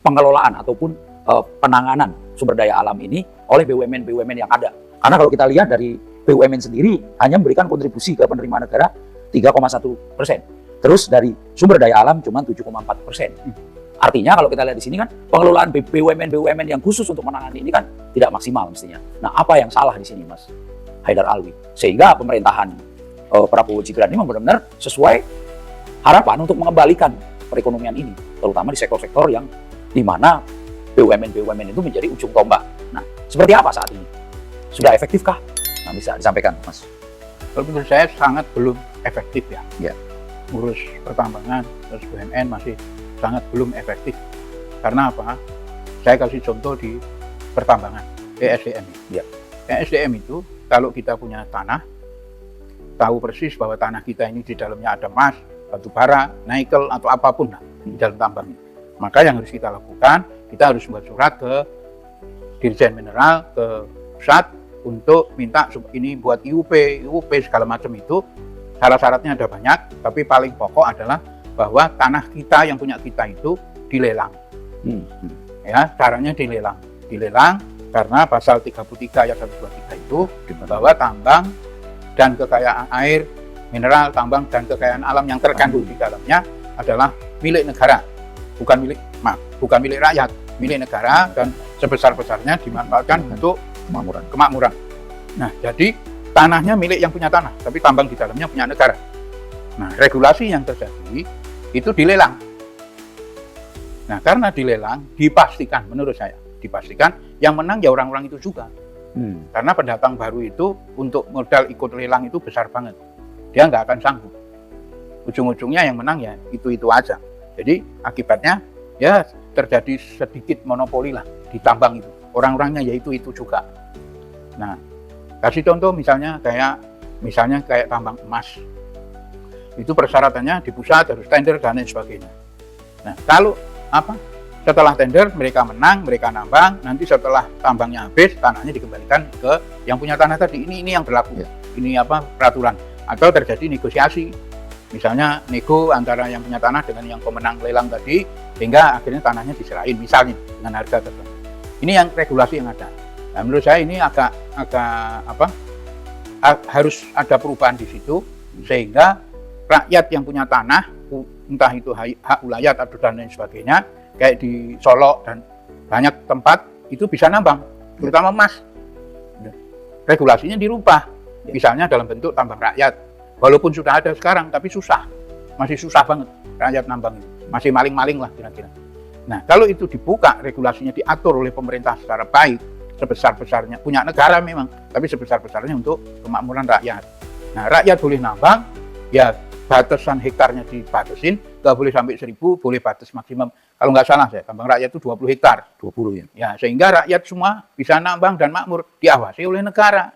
pengelolaan ataupun penanganan sumber daya alam ini oleh BUMN-BUMN yang ada. Karena kalau kita lihat dari BUMN sendiri hanya memberikan kontribusi ke penerimaan negara 3,1%. Terus dari sumber daya alam cuma 7,4%. Artinya kalau kita lihat di sini kan pengelolaan BUMN-BUMN yang khusus untuk menangani ini kan tidak maksimal mestinya. Nah, apa yang salah di sini, Mas Haidar Alwi? Sehingga pemerintahan Prabowo Gibran ini benar-benar sesuai harapan untuk mengembalikan perekonomian ini, terutama di sektor-sektor yang di mana BUMN-BUMN itu menjadi ujung tombak. Nah, seperti apa saat ini? Sudah efektifkah? Nah, bisa disampaikan, Mas. Kalau menurut saya sangat belum efektif ya. Ya. Ngurus pertambangan, terus BUMN masih sangat belum efektif. Karena apa? Saya kasih contoh di pertambangan, ESDM. Ya. ESDM itu, kalau kita punya tanah, tahu persis bahwa tanah kita ini di dalamnya ada emas, batu bara, nikel, atau apapun lah di dalam tambangnya. Maka yang harus kita lakukan, kita harus buat surat ke Dirjen Mineral, ke pusat, untuk minta ini buat IUP segala macam itu. Syarat-syaratnya ada banyak, tapi paling pokok adalah bahwa tanah kita yang punya kita itu dilelang. Ya, caranya dilelang. Dilelang karena pasal 33 ayat 123 itu bahwa tambang dan kekayaan air, mineral, tambang dan kekayaan alam yang terkandung di dalamnya adalah milik negara, bukan milik rakyat, milik negara, dan sebesar-besarnya dimanfaatkan untuk kemakmuran. Nah, jadi tanahnya milik yang punya tanah, tapi tambang di dalamnya punya negara. Nah, regulasi yang terjadi itu dilelang. Nah, karena dilelang, dipastikan, menurut saya, dipastikan yang menang ya orang-orang itu juga. Karena pendatang baru itu untuk modal ikut lelang itu besar banget. Dia nggak akan sanggup. Ujung-ujungnya yang menang ya itu aja. Jadi akibatnya ya terjadi sedikit monopoli lah di tambang itu. Orang-orangnya ya itu juga. Nah, kasih contoh misalnya kayak tambang emas. Itu persyaratannya di pusat harus tender dan lain sebagainya. Nah, kalau setelah tender mereka menang, mereka nambang, nanti setelah tambangnya habis, tanahnya dikembalikan ke yang punya tanah tadi. Ini yang berlaku. Ini peraturan. Atau terjadi negosiasi. Misalnya nego antara yang punya tanah dengan yang pemenang lelang tadi, sehingga akhirnya tanahnya diserahin misalnya dengan harga tertentu. Ini yang regulasi yang ada. Nah, menurut saya ini harus ada perubahan di situ, sehingga rakyat yang punya tanah, entah itu hak ulayat atau dan lain sebagainya, kayak di Solo dan banyak tempat itu bisa nambang, terutama emas. Regulasinya dirubah, misalnya dalam bentuk tambang rakyat. Walaupun sudah ada sekarang, tapi masih susah banget rakyat nambang itu, masih maling-maling lah kira-kira. Nah, kalau itu dibuka, regulasinya diatur oleh pemerintah secara baik, sebesar-besarnya, punya negara memang, tapi sebesar-besarnya untuk kemakmuran rakyat. Nah, rakyat boleh nambang, ya batasan hektarnya dibatasin, nggak boleh sampai 1000, boleh batas maksimum. Kalau nggak salah saya, tambang rakyat itu 20 hektar. 20 ya? Ya, sehingga rakyat semua bisa nambang dan makmur, diawasi oleh negara.